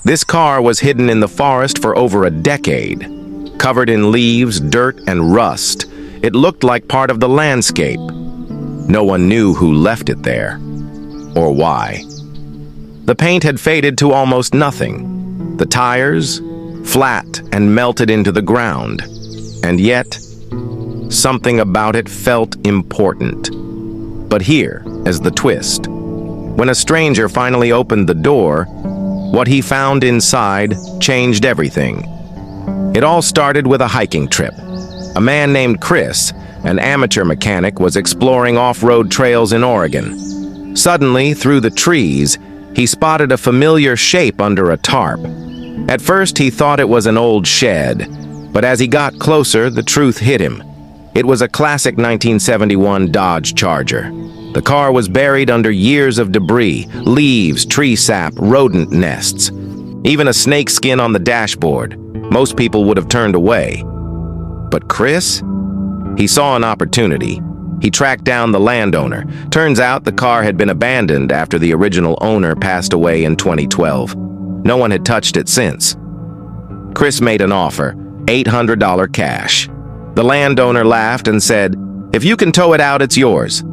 This car was hidden in the forest for over a decade. Covered in leaves, dirt, and rust, it looked like part of the landscape. No one knew who left it there, or why. The paint had faded to almost nothing. The tires, flat and melted into the ground. And yet, something about it felt important. But here is the twist. When a stranger finally opened the door, what he found inside changed everything. It all started with a hiking trip. A man named Chris, an amateur mechanic, was exploring off-road trails in Oregon. Suddenly, through the trees, he spotted a familiar shape under a tarp. At first, he thought it was an old shed, but as he got closer, the truth hit him. It was a classic 1971 Dodge Charger. The car was buried under years of debris, leaves, tree sap, rodent nests. Even a snake skin on the dashboard. Most people would have turned away. But Chris? He saw an opportunity. He tracked down the landowner. Turns out the car had been abandoned after the original owner passed away in 2012. No one had touched it since. Chris made an offer, $800 cash. The landowner laughed and said, "If you can tow it out, it's yours."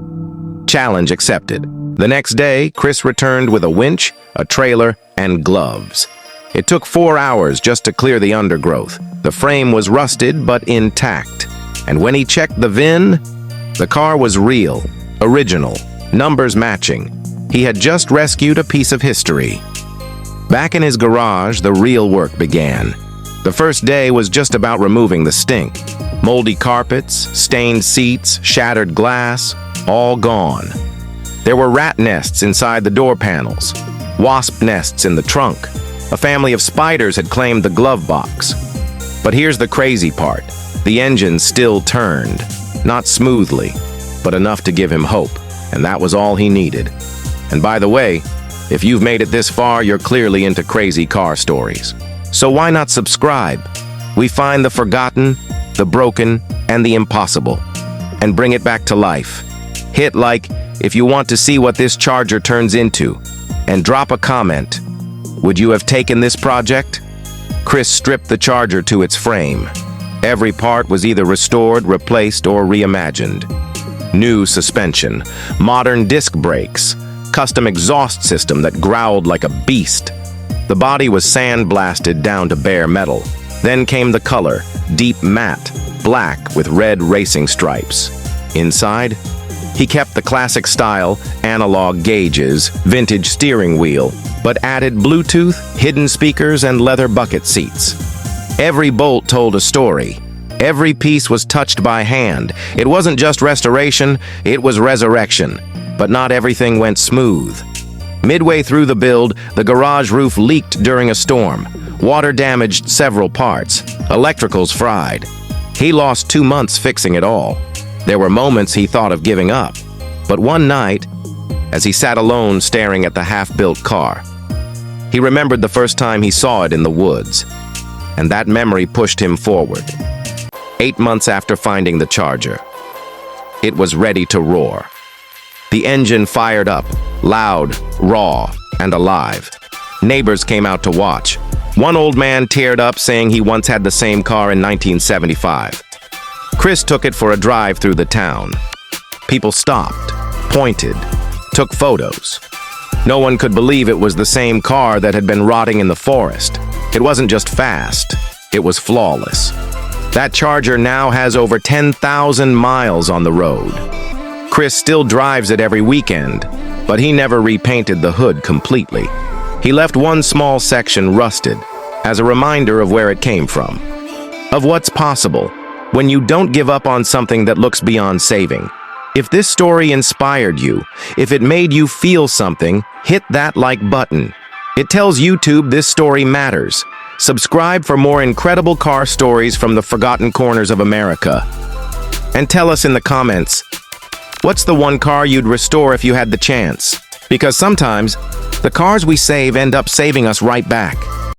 Challenge accepted. The next day, Chris returned with a winch, a trailer, and gloves. It took 4 hours just to clear the undergrowth. The frame was rusted but intact. And when he checked the VIN, the car was real, original, numbers matching. He had just rescued a piece of history. Back in his garage, the real work began. The first day was just about removing the stink. Moldy carpets, stained seats, shattered glass, all gone. There were rat nests inside the door panels, wasp nests in the trunk. A family of spiders had claimed the glove box. But here's the crazy part. The engine still turned. Not smoothly, but enough to give him hope. And that was all he needed. And by the way, if you've made it this far, you're clearly into crazy car stories. So why not subscribe? We find the forgotten, the broken, and the impossible, and bring it back to life. Hit like if you want to see what this Charger turns into, and drop a comment. Would you have taken this project? Chris stripped the Charger to its frame. Every part was either restored, replaced, or reimagined. New suspension, modern disc brakes, custom exhaust system that growled like a beast. The body was sandblasted down to bare metal. Then came the color, deep matte, black with red racing stripes. Inside, he kept the classic style, analog gauges, vintage steering wheel, but added Bluetooth, hidden speakers, and leather bucket seats. Every bolt told a story. Every piece was touched by hand. It wasn't just restoration, it was resurrection. But not everything went smooth. Midway through the build, the garage roof leaked during a storm. Water damaged several parts. Electricals fried. He lost 2 months fixing it all. There were moments he thought of giving up. But one night, as he sat alone staring at the half-built car, he remembered the first time he saw it in the woods. And that memory pushed him forward. 8 months after finding the Charger, it was ready to roar. The engine fired up, loud, raw, and alive. Neighbors came out to watch. One old man teared up, saying he once had the same car in 1975. Chris took it for a drive through the town. People stopped, pointed, took photos. No one could believe it was the same car that had been rotting in the forest. It wasn't just fast, it was flawless. That Charger now has over 10,000 miles on the road. Chris still drives it every weekend, but he never repainted the hood completely. He left one small section rusted, as a reminder of where it came from. Of what's possible when you don't give up on something that looks beyond saving. If this story inspired you, if it made you feel something, hit that like button. It tells YouTube this story matters. Subscribe for more incredible car stories from the forgotten corners of America. And tell us in the comments, what's the one car you'd restore if you had the chance? Because sometimes, the cars we save end up saving us right back.